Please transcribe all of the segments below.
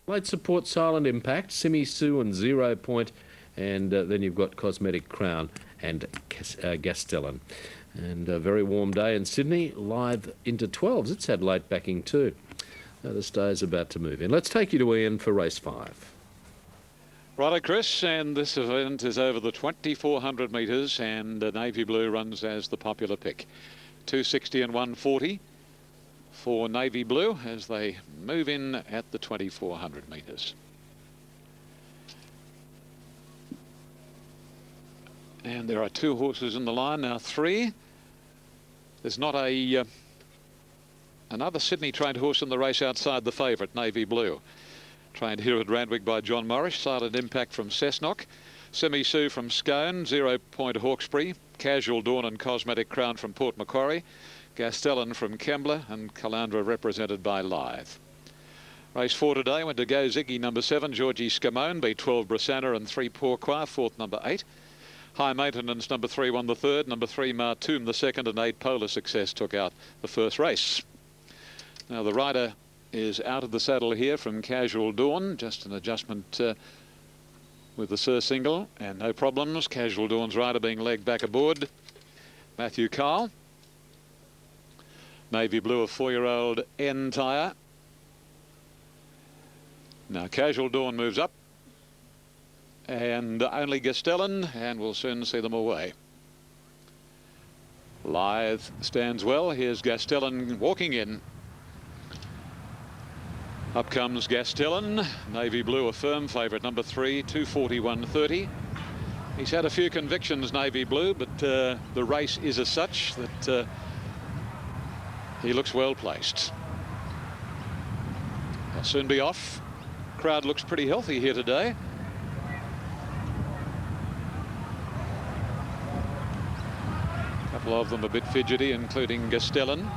Late support, Silent Impact, Simi Sue and 0 Point, and then you've got Cosmetic Crown and Gastelum. And a very warm day in Sydney, live into 12s. It's had late backing too. The stay's about to move in. Let's take you to Ian for race 5. Righto, Chris, and this event is over the 2,400 metres, and Navy Blue runs as the popular pick. 260 and 140 for Navy Blue as they move in at the 2,400 metres. And there are 2 horses in the line now, 3. There's not another Sydney trained horse in the race outside the favourite, Navy Blue. Trained here at Randwick by John Morris. Silent Impact from Cessnock. Simi Sue from Scone. 0 Point Hawkesbury. Casual Dawn and Cosmetic Crown from Port Macquarie. Gastelum from Kembla, and Calandra represented by Lithe. Race 4 today went to Go Ziggy number 7, Georgie Scamone, B12 Brasana and 3 Pourquoi, 4th number 8. High Maintenance number 3 won the 3rd, number 3 Martoum the 2nd, and 8 Polar Success took out the first race. Now the rider is out of the saddle here from Casual Dawn, just an adjustment with the Sir Single, and no problems. Casual Dawn's rider being legged back aboard, Matthew Kyle. Navy Blue, a 4-year-old N-Tyre. Now Casual Dawn moves up, and only Gastelum, and we'll soon see them away. Lithe stands well. Here's Gastelum walking in. Up comes Gastelum. Navy Blue, a firm favourite, number 3, 241.30. He's had a few convictions, Navy Blue, but the race is as such that he looks well placed. They'll soon be off. Crowd looks pretty healthy here today. A couple of them a bit fidgety, including Gastelum.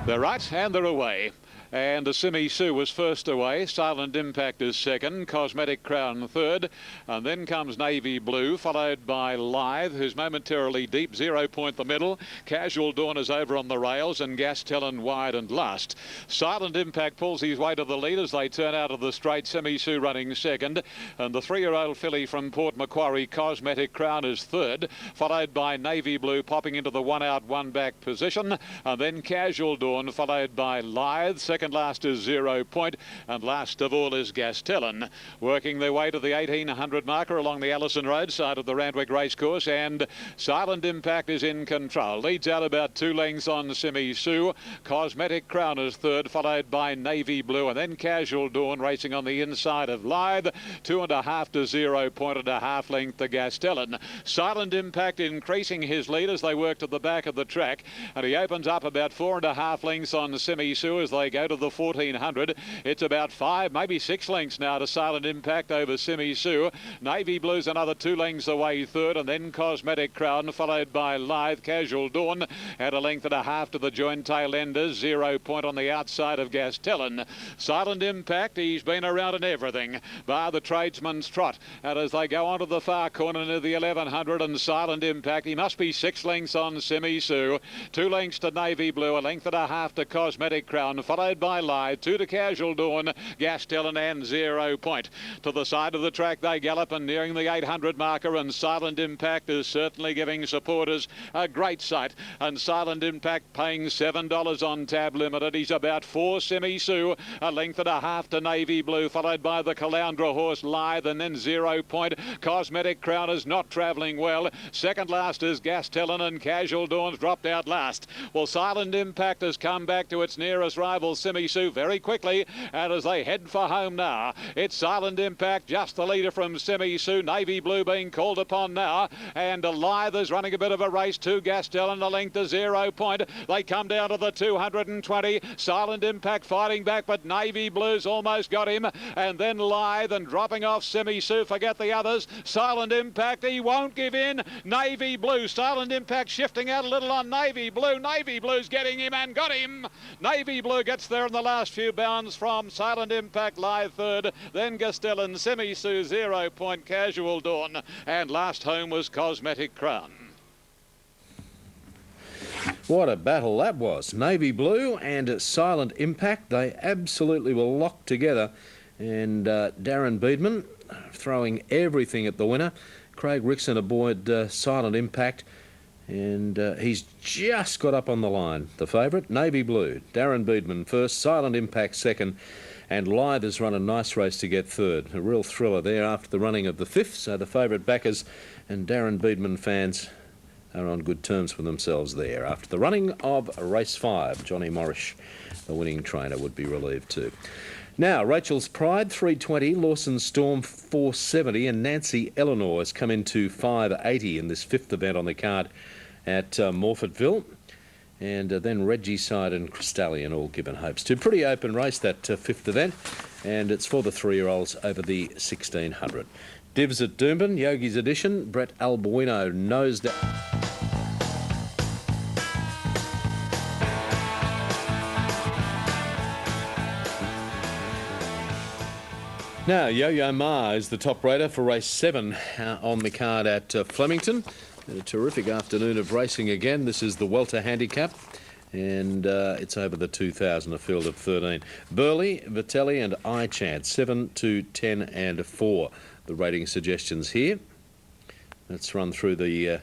They're right, and they're away. And the Simi Sue was first away. Silent Impact is second. Cosmetic Crown third. And then comes Navy Blue, followed by Lithe, who's momentarily deep. 0 Point the middle. Casual Dawn is over on the rails, and Gastelum wide and last. Silent Impact pulls his way to the lead as they turn out of the straight. Simi Sue running second. And the 3-year-old filly from Port Macquarie, Cosmetic Crown, is third, followed by Navy Blue popping into the 1 out, 1 back position. And then Casual Dawn, followed by Lithe. Second last is 0 Point, and last of all is Gastelum, working their way to the 1,800 marker along the Allison Road side of the Randwick Racecourse, and Silent Impact is in control. Leads out about 2 lengths on Simi Sue. Cosmetic Crown is third, followed by Navy Blue, and then Casual Dawn racing on the inside of Lithe. 2.5 to 0 Point and a half length to Gastelum. Silent Impact increasing his lead as they work to the back of the track, and he opens up about 4.5 lengths on Simi Sue as they go to the 1,400. It's about 5, maybe 6 lengths now to Silent Impact over Simi Sue. Navy Blue's another 2 lengths away third, and then Cosmetic Crown, followed by Lithe. Casual Dawn at a length and a half to the joint tail enders. 0 Point on the outside of Gastelum. Silent Impact, he's been around in everything, bar the Tradesman's Trot. And as they go onto the far corner near the 1,100, and Silent Impact, he must be 6 lengths on Simi Sue. 2 lengths to Navy Blue, a length and a half to Cosmetic Crown, followed by Lithe. 2 to Casual Dawn, Gastelum and 0 Point. To the side of the track they gallop, and nearing the 800 marker, and Silent Impact is certainly giving supporters a great sight. And Silent Impact paying $7 on Tab Limited. He's about 4 Simi Sue, a length and a half to Navy Blue, followed by the Calandra horse Lithe, and then 0 Point. Cosmetic Crown is not travelling well. Second last is Gastelum, and Casual Dawn's dropped out last. Well, Silent Impact has come back to its nearest rival Simi Sue very quickly, and as they head for home now, it's Silent Impact, just the leader from Simi Sue. Navy Blue being called upon now, and Lithe is running a bit of a race to Gastelum, a length to 0 Point. They come down to the 220. Silent Impact fighting back, but Navy Blue's almost got him, and then Lithe, and dropping off Simi Sue. Forget the others. Silent Impact, he won't give in. Navy Blue, Silent Impact shifting out a little on Navy Blue. Navy Blue's getting him and got him. Navy Blue gets there in the last few bounds from Silent Impact. Lithe third, then Gastelum, Simi Sue, 0 Point, Casual Dawn, and last home was Cosmetic Crown. What a battle that was. Navy Blue and Silent Impact, they absolutely were locked together. And Darren Beedman throwing everything at the winner. Craig Rickson aboard Silent Impact. And he's just got up on the line. The favourite, Navy Blue. Darren Beedman first, Silent Impact second. And Lithe has run a nice race to get third. A real thriller there after the running of the fifth. So the favourite backers and Darren Beedman fans are on good terms with themselves there. After the running of race 5, Johnny Morrish, the winning trainer, would be relieved too. Now, Rachel's Pride, 320, Lawson's Storm, 470, and Nancy Eleanor has come into 580 in this fifth event on the card at Morfettville. And then Regicide and Crystallian all given hopes to. Pretty open race, that fifth event, and it's for the 3-year-olds over the 1600. Divs at Doomben, Yogi's Edition, Brett Albuino nosed out. Now, Yo-Yo Ma is the top raider for race 7 on the card at Flemington. And a terrific afternoon of racing again. This is the Welter Handicap, and it's over the 2,000, a field of 13. Burley, Vitelli and iChance, 7, 2, 10 and 4. The rating suggestions here. Let's run through the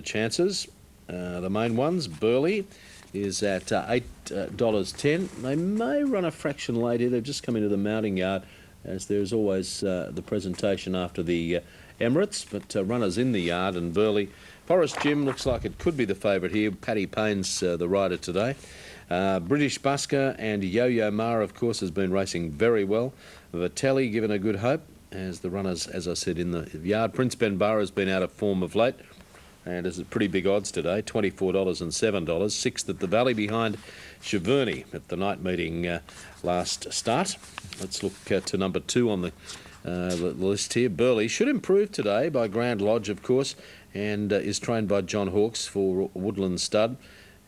chances. The main ones, Burley is at $8.10. They may run a fraction late here. They've just come into the mounting yard, as there's always the presentation after the Emirates, but runners in the yard. And Burley, Forest Jim looks like it could be the favourite here. Paddy Payne's the rider today. British Busker and Yo-Yo Ma, of course, has been racing very well. Vitelli given a good hope as the runners, as I said, in the yard. Prince Benbar has been out of form of late and is at pretty big odds today, $24 and $7. Sixth at the Valley behind Cheverny at the night meeting last start. Let's look to number 2 on the list here. Burley should improve today by Grand Lodge, of course, and is trained by John Hawkes for Woodland Stud,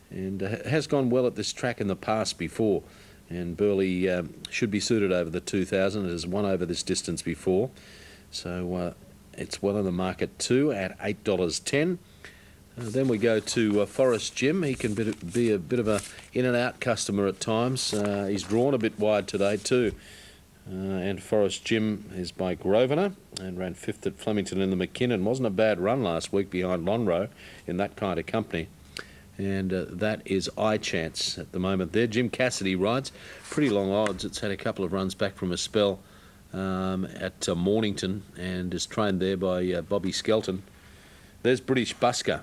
and has gone well at this track in the past before. And Burley should be suited over the 2,000. It has won over this distance before, so it's well in the market too at $8.10. Then we go to Forest Jim. He can be a bit of a in and out customer at times. He's drawn a bit wide today too. And Forest Jim is by Grosvenor and ran 5th at Flemington in the McKinnon. Wasn't a bad run last week behind Lonhro in that kind of company. And that is iChance at the moment there. Jim Cassidy rides. Pretty long odds. It's had a couple of runs back from a spell at Mornington and is trained there by Bobby Skelton. There's British Busker.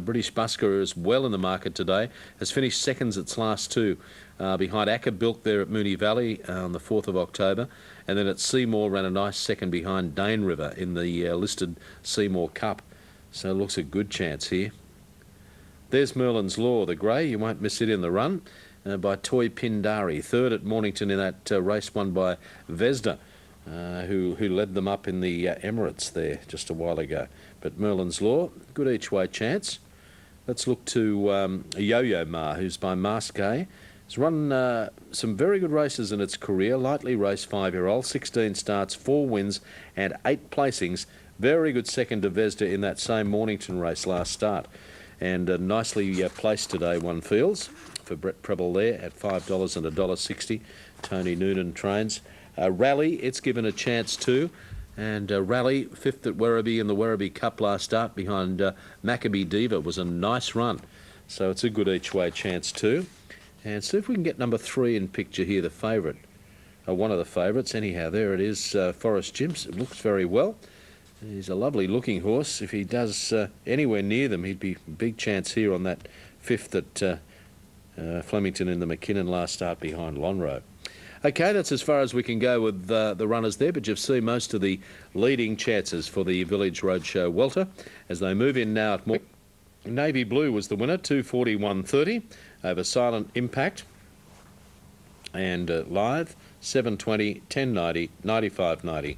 British Busker is well in the market today. Has finished seconds its last 2. Behind Ackerbilk there at Moonee Valley on the 4th of October. And then at Seymour ran a nice second behind Dane River in the listed Seymour Cup. So it looks a good chance here. There's Merlin's Law, the grey. You won't miss it in the run by Toy Pindari. 3rd at Mornington in that race won by Vesda, who led them up in the Emirates there just a while ago. But Merlin's Law, good each way chance. Let's look to Yo-Yo Ma, who's by Masquet. It's run some very good races in its career. Lightly raced 5-year-old, 16 starts, 4 wins and 8 placings. Very good second to Vesda in that same Mornington race last start. And nicely placed today, one feels, for Brett Preble there at $5 and $1.60. Tony Noonan trains. Rally, it's given a chance too. And Rally, 5th at Werribee in the Werribee Cup last start behind Maccabee Diva, was a nice run. So it's a good each way chance too. And see if we can get number 3 in picture here, the favourite. One of the favourites. Anyhow, there it is, Forest Jim. It looks very well. He's a lovely looking horse. If he does anywhere near them, he'd be a big chance here on that 5th at Flemington in the McKinnon last start behind Lonhro. Okay, that's as far as we can go with the runners there, but you've seen most of the leading chances for the Village Roadshow Welter as they move in now at more. Navy Blue was the winner, 241.30 over Silent Impact and Lithe, 720, 1090, 95.90.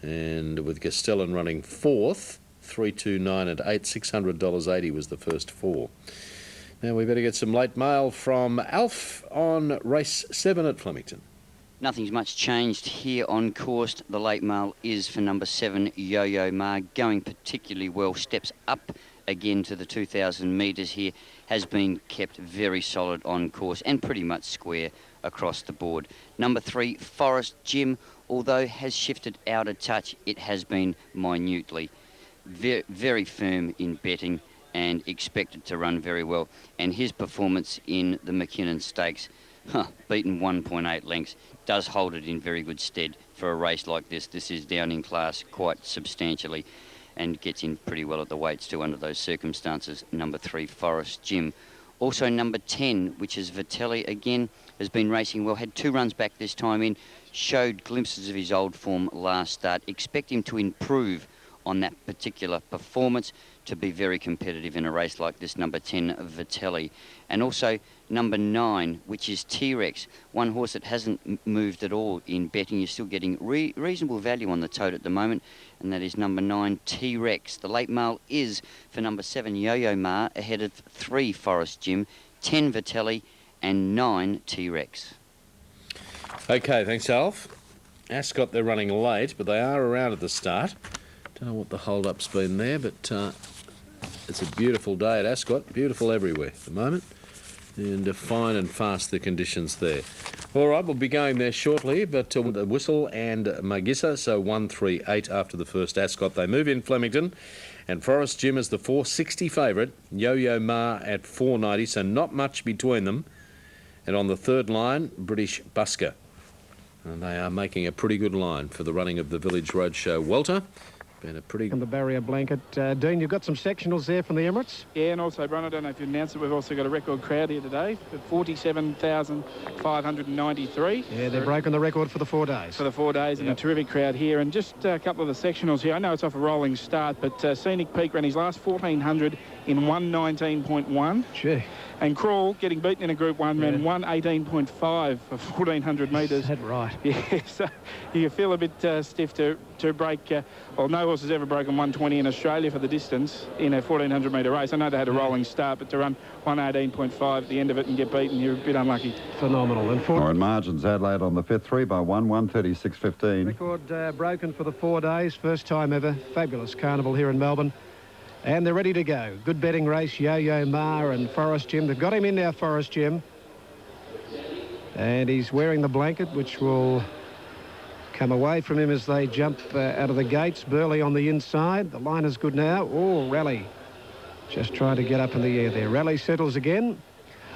And with Castellan running 4th, 329 and 8, $600.80 was the first 4. Now we better get some late mail from Alf on race 7 at Flemington. Nothing's much changed here on course. The late mail is for number 7, Yo-Yo Ma, going particularly well. Steps up again to the 2,000 metres here, has been kept very solid on course and pretty much square across the board. Number 3, Forest Jim, although has shifted out a touch, it has been minutely. Very firm in betting and expected to run very well. And his performance in the McKinnon Stakes, beaten 1.8 lengths, does hold it in very good stead for a race like this. This is down in class quite substantially and gets in pretty well at the weights too under those circumstances. Number 3, Forest Jim. Also number 10, which is Vitelli, again, has been racing well. Had 2 runs back this time in. Showed glimpses of his old form last start. Expect him to improve on that particular performance to be very competitive in a race like this, number 10, Vitelli. And also number 9, which is T-Rex, one horse that hasn't moved at all in betting. You're still getting reasonable value on the tote at the moment, and that is number 9, T-Rex. The late mail is for number 7, Yo-Yo Ma, ahead of 3, Forest Jim, 10, Vitelli, and 9, T-Rex. Okay, thanks, Alf. Ascot, they're running late, but they are around at the start. Don't know what the hold-up's been there, but it's a beautiful day at Ascot. Beautiful everywhere at the moment. And fine and fast the conditions there. All right, we'll be going there shortly, but with the Whistle and Magissa, so 1-3-8 after the first Ascot. They move in Flemington, and Forest Jim is the 460 favourite. Yo-Yo Ma at 490, so not much between them. And on the third line, British Busker. And they are making a pretty good line for the running of the Village Roadshow Welter. Been a pretty... And the barrier blanket. Dean, you've got some sectionals there from the Emirates? Yeah, and also, Bron, I don't know if you announced it, we've also got a record crowd here today, 47,593. Yeah, they've broken the record for the 4 days. For the 4 days, and a terrific crowd here. And just a couple of the sectionals here. I know it's off a rolling start, but Scenic Peak ran his last 1,400 in 1:19.1. Gee. And Crawl, getting beaten in a Group 1, ran 1:18.5 for 1,400 metres. Is that right? Yeah, so you feel a bit stiff to break, well, no horse has ever broken 1:20 in Australia for the distance in a 1,400 metre race. I know they had a rolling start, but to run 1:18.5 at the end of it and get beaten, you're a bit unlucky. Phenomenal. And in margins, Adelaide on the 5th, 3 by 1, 1:36.15. Record broken for the 4 days. First time ever. Fabulous carnival here in Melbourne. And they're ready to go. Good betting race, Yo-Yo Ma and Forest Jim. They've got him in now, Forest Jim. And he's wearing the blanket, which will come away from him as they jump out of the gates. Burley on the inside. The line is good now. Oh, Rally. Just trying to get up in the air there. Rally settles again.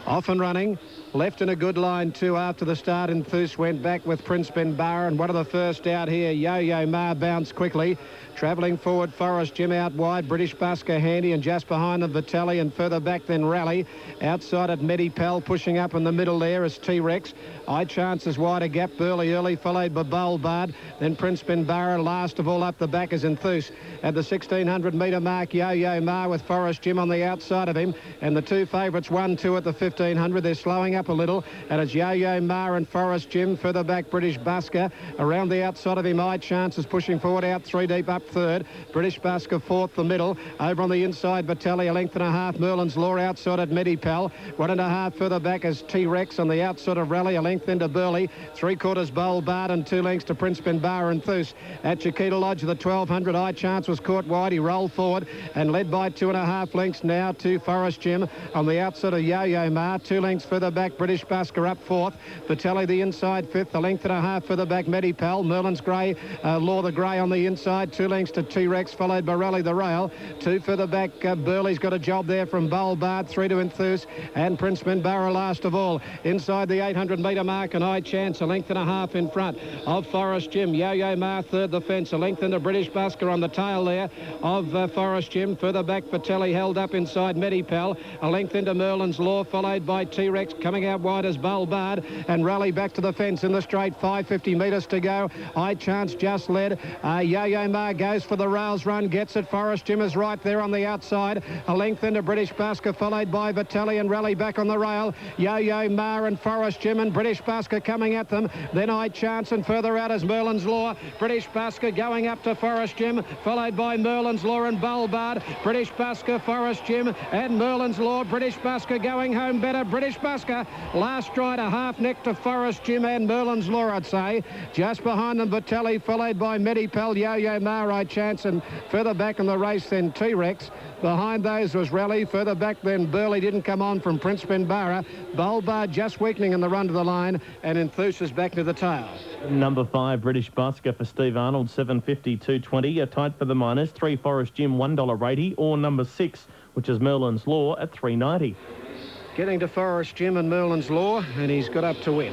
Off and running. Left in a good line too after the start. Enthuse went back with Prince Benbarra, and one of the first out here. Yo-Yo Ma bounced quickly. Travelling forward, Forest Jim out wide. British Busker handy, and just behind them Vitelli, and further back then Rally. Outside at Medipal, pushing up in the middle there is T-Rex. High Chances wide a gap. Burley early, followed by Bulbard. Then Prince Benbarra. Last of all up the back is Enthuse. At the 1,600 metre mark, Yo-Yo Ma with Forest Jim on the outside of him. And the 2 favourites, 1-2 at the 1,500. They're slowing up a little. And it's Yo-Yo Ma and Forest Jim. Further back, British Busker. Around the outside of him, High Chances pushing forward out 3 deep up third. British Busker fourth, the middle. Over on the inside, Vitelli, a length and a half. Merlin's Law outside at Medipal. 1.5 further back is T-Rex on the outside of Rally. A length into Burley. 3/4 Bulbard and 2 lengths to Prince Benbarra and Enthuse. At Chiquita Lodge, the 1,200, High Chance was caught wide. He rolled forward and led by 2.5 lengths now to Forest Jim. On the outside of Yo-Yo Ma. 2 lengths further back, British Busker up fourth. Vitelli the inside fifth. A length and a half further back, Medipal. Merlin's Grey, Law the Grey on the inside. 2 lengths to T-Rex, followed by Rally the Rail. 2 further back, Burley's got a job there from Bulbard. 3 to Enthuse, and Prince Benbarra last of all. Inside the 800 metre mark, and High Chance, a length and a half in front of Forest Jim. Yo-Yo Ma third the fence, a length into British Busker on the tail there of Forest Jim. Further back, Vitelli held up inside Medipal. A length into Merlin's Law, followed by T-Rex. Coming out wide as Bulbard, and Rally back to the fence in the straight. 550 metres to go. High Chance just led. Yo-Yo Ma goes for the rails run, gets it. Forest Jim is right there on the outside. A length into British Busker, followed by Vitelli, and Rally back on the rail. Yo-Yo Ma and Forest Jim, and British Busker coming at them. Then High Chance, and further out is Merlin's Law. British Busker going up to Forest Jim, followed by Merlin's Law and Bulbard. British Busker, Forest Jim, and Merlin's Law. British Busker going home even better. British Busker. Last stride, a half neck to Forest Jim and Merlin's Law, I'd say. Just behind them, Vitelli, followed by Medipel, Yo-Yo Ma, Chance, and further back in the race then T-Rex. Behind those was Rally. Further back then Burley didn't come on from Prince Benbara. Bulbar just weakening in the run to the line, and Enthusiast back to the tail. Number 5, British Busker for Steve Arnold, 7.50-2.20. A tight for the minors. 3, Forest Jim, $1.80. Or number 6, which is Merlin's Law, at $3.90. Getting to Forest Jim and Merlin's Law, and he's got up to win.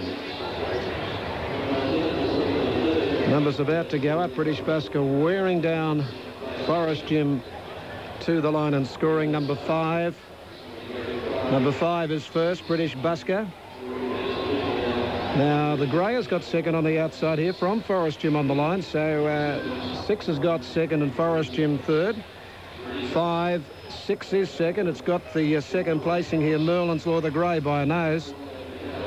Numbers about to go up. British Busker wearing down Forest Jim to the line and scoring. Number 5. Number 5 is first, British Busker. Now, the grey has got second on the outside here from Forest Jim on the line. So 6 has got second and Forest Jim third. 5, 6 is second. It's got the second placing here, Merlin's Law, the grey by a nose,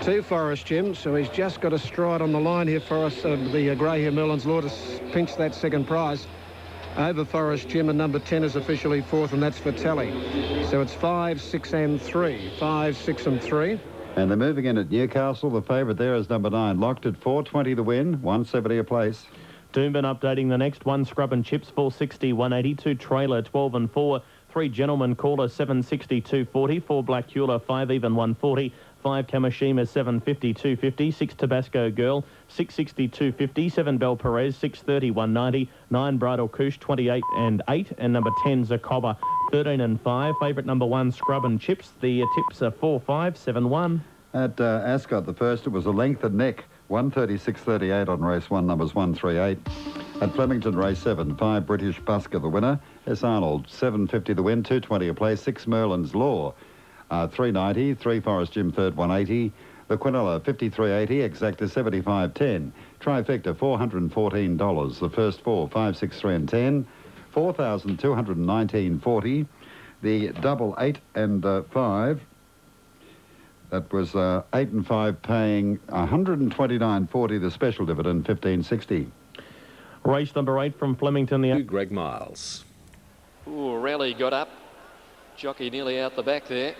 to Forest Jim. So he's just got a stride on the line here for us, the grey here, Merlin's Law, to pinch that second prize over Forest Jim, and number 10 is officially fourth, and that's Vitelli. So it's 5, 6 and 3. 5, 6 and 3. And they're moving in at Newcastle. The favourite there is number 9, locked at $4.20 to win, $1.70 a place. Doomben updating the next. 1, Scrub and Chips, 4.60, 180. 2, Trailer, 12 and 4. 3, Gentleman Caller, 7.60, 2.40. 4, Black Hula, 5 even, 1.40. 5, Kamishima, 7.50, 2.50. 6, Tabasco Girl, 6.60, 2.50. 7, Bel Perez, 6.30, 1.90. 9, Bridal Koosh, 28 and 8. And number 10, Zacoba, 13 and 5. Favourite number 1, Scrub and Chips. The tips are 4, 5, 7, 1. At Ascot, the first, it was a length and neck. 136.38 on race 1, numbers 1, 3, 8. At Flemington, race 7, 5, British Busker, the winner. S. Arnold, 7.50 the win, 2.20 a place. 6, Merlin's Law, 3.90. 3, Forest Jim, third, 1.80. The Quinella, 53.80. Exacta, 75.10. Trifecta, $414. The first 4, 5, 6, 3 and 10. 4,219.40. The double 8 and 5. That was 8 and 5 paying $129.40. The special dividend, $15.60. Race number 8 from Flemington. The Greg Miles. Ooh, Rally got up. Jockey nearly out the back there.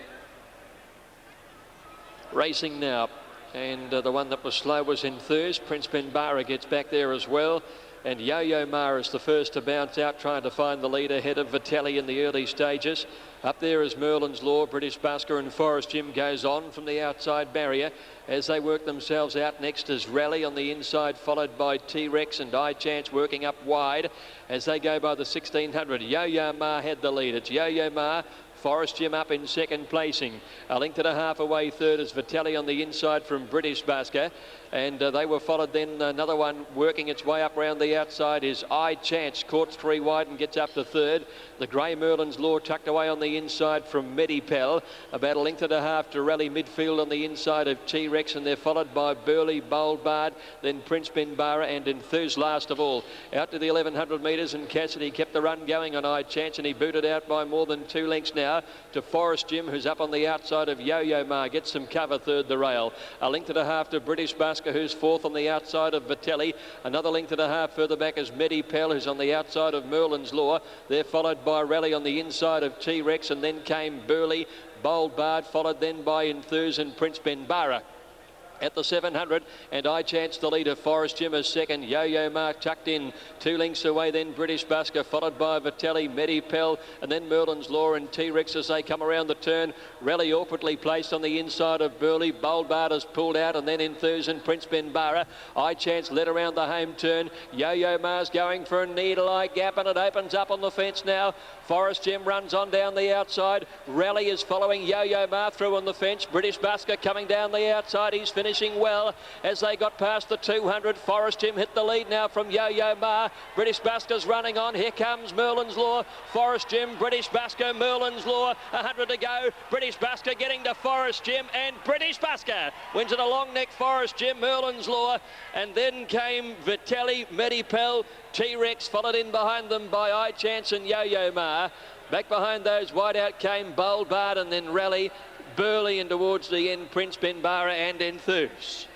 Racing now. And the one that was slow was Enthuse. Prince Benbara gets back there as well. And Yo-Yo Ma is the first to bounce out, trying to find the lead ahead of Vitelli in the early stages. Up there is Merlin's Law, British Busker, and Forest Jim goes on from the outside barrier as they work themselves out. Next is Rally on the inside, followed by T-Rex and I-Chance working up wide as they go by the 1600. Yo-Yo Ma had the lead. It's Yo-Yo Ma. Forest Jim up in second placing. A length and a half away third is Vitelli on the inside from British Busker. And they were followed then. Another one working its way up round the outside is I-Chance. Caught 3 wide and gets up to third. The grey Merlin's Law tucked away on the inside from Medipel. About a length and a half to Rally midfield on the inside of T-Rex, and they're followed by Burley, Bulbard, then Prince Benbara and Enthuse last of all. Out to the 1100 metres, and Cassidy kept the run going on I-Chance, and he booted out by more than 2 lengths now to Forest Jim, who's up on the outside of Yo-Yo Ma. Gets some cover third the rail. A length and a half to British Busker, who's fourth on the outside of Vitelli. Another length and a half further back is Medipel, who's on the outside of Merlin's Law. They're followed by Rally on the inside of T-Rex, and then came Burley, Bulbard, followed then by Enthuse and Prince Benbara. At the 700, and I-Chance the leader. Forest Jim is second. Yo-Yo Ma tucked in 2 lengths away, then British Busker, followed by Vitelli, Medipel, and then Merlin's Law and T-Rex as they come around the turn. Rally awkwardly placed on the inside of Burley. Bulbard has pulled out, and then Enthuse and Prince Benbara. I-Chance led around the home turn. Yo-Yo Ma's going for a needle-eye gap, and it opens up on the fence now. Forest Jim runs on down the outside. Rally is following Yo-Yo Ma through on the fence. British Busker coming down the outside. He's finishing well as they got past the 200. Forest Jim hit the lead now from Yo-Yo Ma. British Busker's running on. Here comes Merlin's Law. Forest Jim, British Busker, Merlin's Law. 100 to go. British Busker getting to Forest Jim, and British Busker wins it a long neck. Forest Jim, Merlin's Law, and then came Vitelli, Medipel, T-Rex, followed in behind them by I-Chance and Yo-Yo Ma. Back behind those, wide out came Bulbard, and then Rally, Burley, and towards the end, Prince Benbara and Enthuse.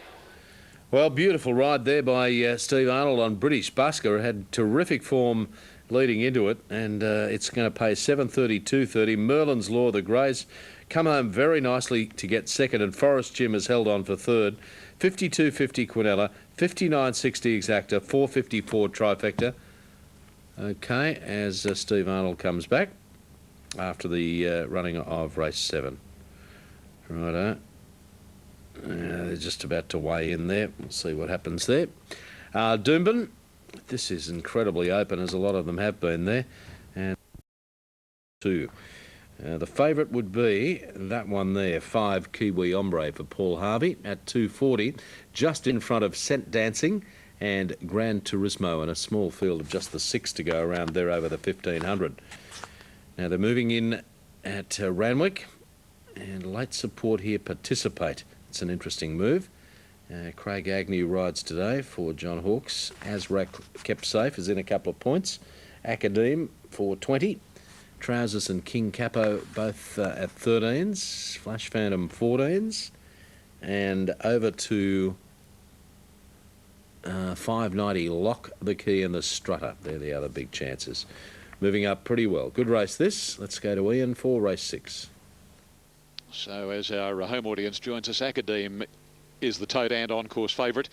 Well, beautiful ride there by Steve Arnold on British Busker. It had terrific form leading into it, and it's going to pay $7.30, $2.30. Merlin's Law, the Greys, come home very nicely to get second, and Forest Jim has held on for third. 52.50 Quinella, 59.60 Exacta, 4.54 Trifecta. Okay, as Steve Arnold comes back after the running of race 7. Righto. They're just about to weigh in there. We'll see what happens there. Doomben, this is incredibly open, as a lot of them have been there. And 2. The favourite would be that one there, 5 Kiwi Ombre for Paul Harvey at 2.40, just in front of Scent Dancing and Gran Turismo, and a small field of just the 6 to go around there over the 1,500. Now they're moving in at Randwick, and late support here, Participate. It's an interesting move. Craig Agnew rides today for John Hawkes. Azrak kept safe, is in a couple of points. Academe for 20. Trousers and King Capo both at 13s. Flash Phantom 14s. And over to 590 Lock the Key and the Strutter. They're the other big chances. Moving up pretty well. Good race this. Let's go to Ian for race 6. So as our home audience joins us, Academe is the tote and on-course favourite.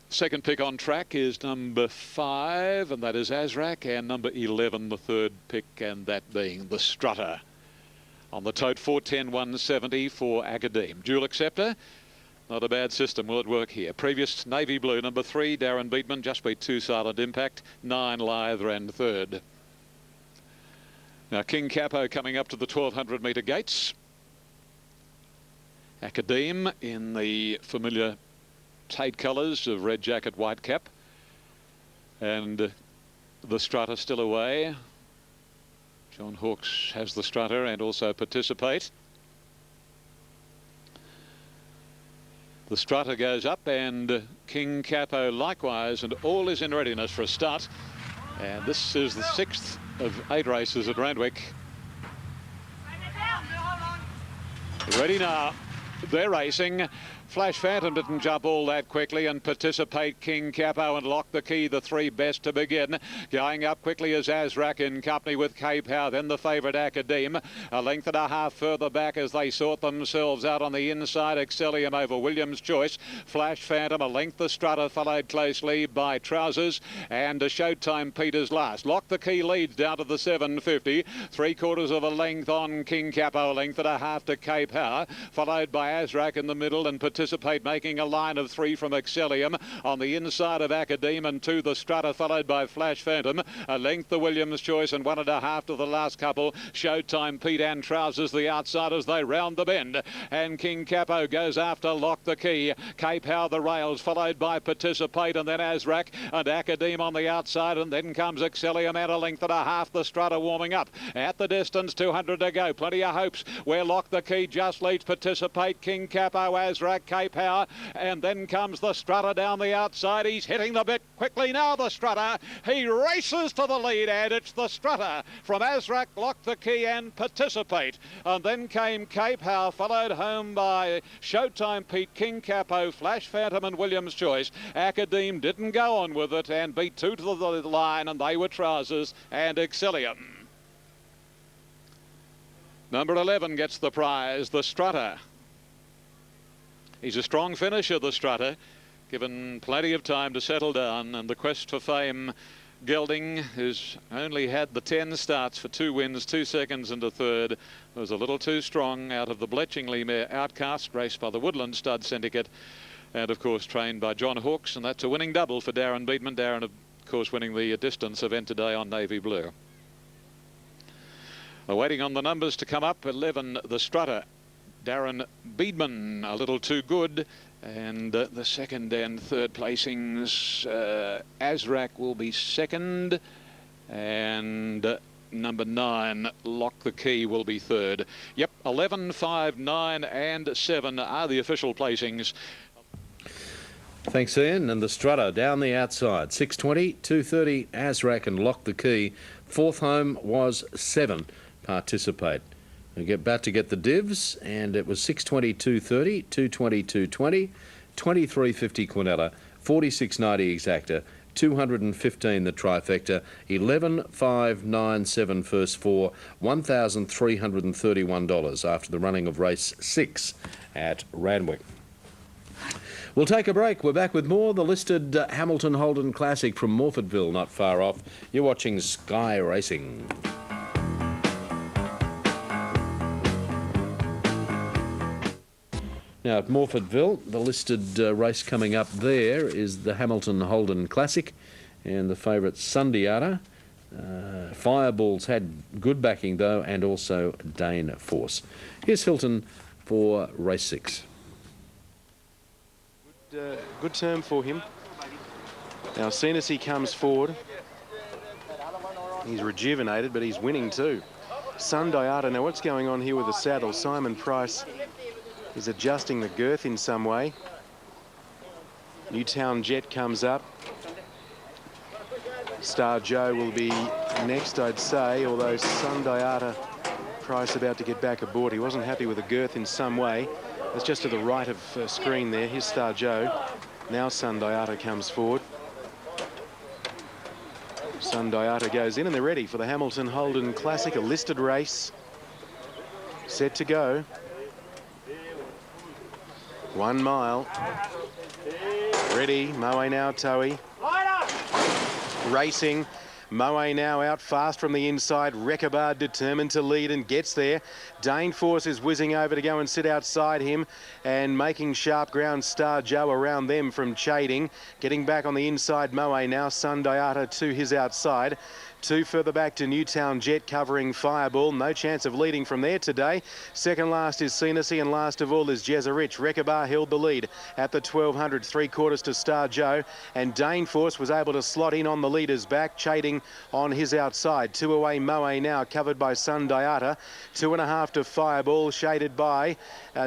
Second pick on track is number 5, and that is Azrak, and number 11, the third pick, and that being the Strutter. On the tote, 410, 170 for Academe. Dual acceptor, not a bad system, will it work here? Previous navy blue, number 3, Darren Beatman, just beat 2 Silent Impact, 9 Lithe ran third. Now King Capo coming up to the 1,200 metre gates. Academe in the familiar Tate colours of red jacket, white cap, and the Strutter still away. John Hawkes has the Strutter and also Participate. The Strutter goes up, and King Capo likewise, and all is in readiness for a start. And this is the 6th of 8 races at Randwick. Ready now. They're racing. Flash Phantom didn't jump all that quickly, and Participate, King Capo and Lock the Key, the 3 best to begin. Going up quickly is Azrak in company with Cape Howe, then the favourite Academe. A length and a half further back as they sort themselves out on the inside. Excellium over Williams Choice. Flash Phantom, a length the Strutter, followed closely by Trousers, and Showtime Peters last. Lock the Key leads down to the 750. 3/4 of a length on King Capo, a length and a half to Cape Howe, followed by Azrak in the middle, and Participate making a line of 3 from Excellium. On the inside of Academe and 2 the Strutter, followed by Flash Phantom. A length the Williams Choice, and 1 1/2 to the last couple. Showtime Pete and Trousers the outside as they round the bend. And King Capo goes after Lock the Key. Cape Howe the rails, followed by Participate, and then Azrak and Academe on the outside, and then comes Excellium and a length and a half. The Strutter warming up. At the distance, 200 to go. Plenty of hopes where Lock the Key just leads Participate, King Capo, Azrak, Cape Howe, and then comes the Strutter down the outside. He's hitting the bit quickly now, the Strutter. He races to the lead, and it's the Strutter from Azrak, Lock the Key and Participate. And then came Cape Howe, followed home by Showtime Pete, King Capo, Flash Phantom and Williams Choice. Academe didn't go on with it and beat 2 to the line, and they were Trousers and Excellium. Number 11 gets the prize, the Strutter. He's a strong finisher, the Strutter, given plenty of time to settle down, and the quest for fame gelding, who's only had the 10 starts for 2 wins, 2 seconds and a third, was a little too strong out of the Bletchingley mare Outcast, raced by the Woodland Stud Syndicate, and of course trained by John Hawkes, and that's a winning double for Darren Beatman. Darren, of course, winning the distance event today on Navy Blue. Waiting on the numbers to come up. 11, the Strutter. Darren Beatman, a little too good. And the second and third placings, Azrak will be second. And number 9, Lock the Key, will be third. Yep, 11, 5, 9 and 7 are the official placings. Thanks, Ian. And the Strutter down the outside. 6.20, 2.30, Azrak and Lock the Key. Fourth home was 7, Participate. We about to get the divs, and it was 6.20, 2.30, 2.20, 2.20, 23.50 Quinella, 46.90 Exacta, 215 the trifecta, 11,597 first four, $1,331 after the running of race 6 at Randwick. We'll take a break. We're back with more. The listed Hamilton Holden Classic from Morfordville, not far off. You're watching Sky Racing. Now at Morfordville, the listed race coming up there is the Hamilton Holden Classic, and the favourite Sundiata. Fireball's had good backing though, and also Dane Force. Here's Hilton for race 6. Good term for him. Now, as soon as he comes forward, he's rejuvenated, but he's winning too. Sundiata. Now, what's going on here with the saddle? Simon Price is adjusting the girth in some way. Newtown Jet comes up. Star Joe will be next, I'd say, although Sundiata, Price about to get back aboard. He wasn't happy with the girth in some way. That's just to the right of screen there. Here's Star Joe. Now Sundiata comes forward. Sundiata goes in, and they're ready for the Hamilton Holden Classic, a listed race. Set to go. 1 mile. Ready. Moe now, Towie. Racing. Moe now out fast from the inside. Rekabard determined to lead and gets there. Dane Force is whizzing over to go and sit outside him and making sharp ground. Star Joe around them from Chading. Getting back on the inside, Moe now. Sundiata to his outside. 2 further back to Newtown Jet covering Fireball. No chance of leading from there today. Second last is Senesi, and last of all is Jezerich. Rekabah held the lead at the 1200, 3/4 to Star Joe, and Dane Force was able to slot in on the leader's back. Chading on his outside. 2 away Moe now, covered by Sundiata. 2.5 to Fireball, shaded by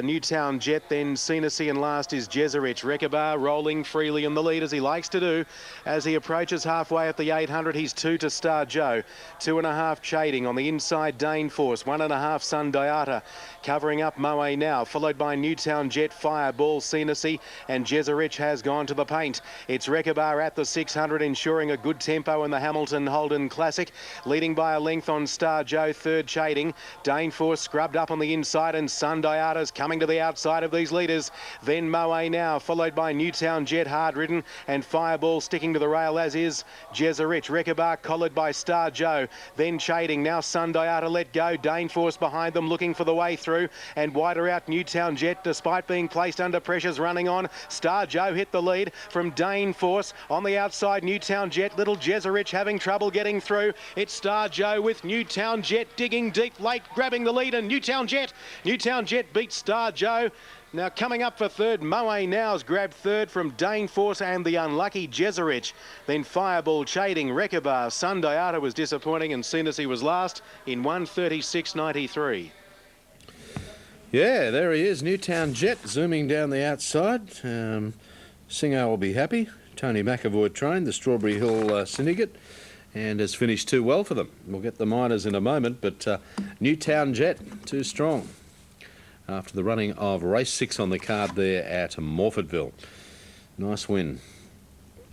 Newtown Jet, then Senesi, and last is Jezerich. Rekabah rolling freely in the lead as he likes to do. As he approaches halfway at the 800, he's 2 to Star Joe. 2.5 Chading on the inside, Dane Force. 1.5 Sundiata covering up Moe now, followed by Newtown Jet, Fireball, Senesi, and Jezerich has gone to the paint. It's Rekabah at the 600, ensuring a good tempo in the Hamilton Holden Classic, leading by a length on Star Joe. 3rd Chading. Dane Force scrubbed up on the inside, and Sundiata's coming to the outside of these leaders. Then Moe now, followed by Newtown Jet, hard ridden, and Fireball sticking to the rail, as is Jezerich. Rekabah collared by Star Joe, then Chading. Now Sundiata let go. Dane Force behind them, looking for the way through, and wider out Newtown Jet, despite being placed under pressures, running on. Star Joe hit the lead from Dane Force. On the outside, Newtown Jet. Little Jezerich having trouble getting through. It's Star Joe with Newtown Jet digging deep late, grabbing the lead, and Newtown Jet beats Star Joe. Now coming up for 3rd, Moe now's grabbed 3rd from Dane Force and the unlucky Jezerich. Then Fireball, Chading, Rekabah. Sundiata was disappointing, and Senesi was last in 1:36.93. Yeah, there he is, Newtown Jet zooming down the outside. Singo will be happy. Tony McAvoy trained the Strawberry Hill Syndicate and has finished too well for them. We'll get the minors in a moment, but Newtown Jet too strong after the running of race 6 on the card there at Morfordville. Nice win.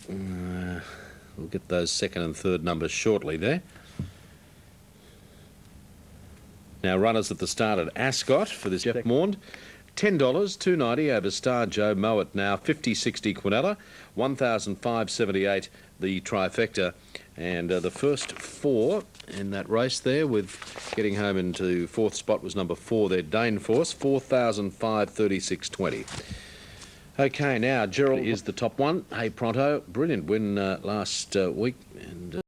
We'll get those 2nd and 3rd numbers shortly there. Now runners at the start at Ascot for this Jeff Maund. $10, $2.90 over Star Joe. Mowat now 50-60 Quinella, 1,578 the trifecta, and the first 4 in that race there, with getting home into 4th spot was number 4 there, Dane Force, 4,536.20. Okay, now Gerald is the top one. Hey Pronto, brilliant win last week, and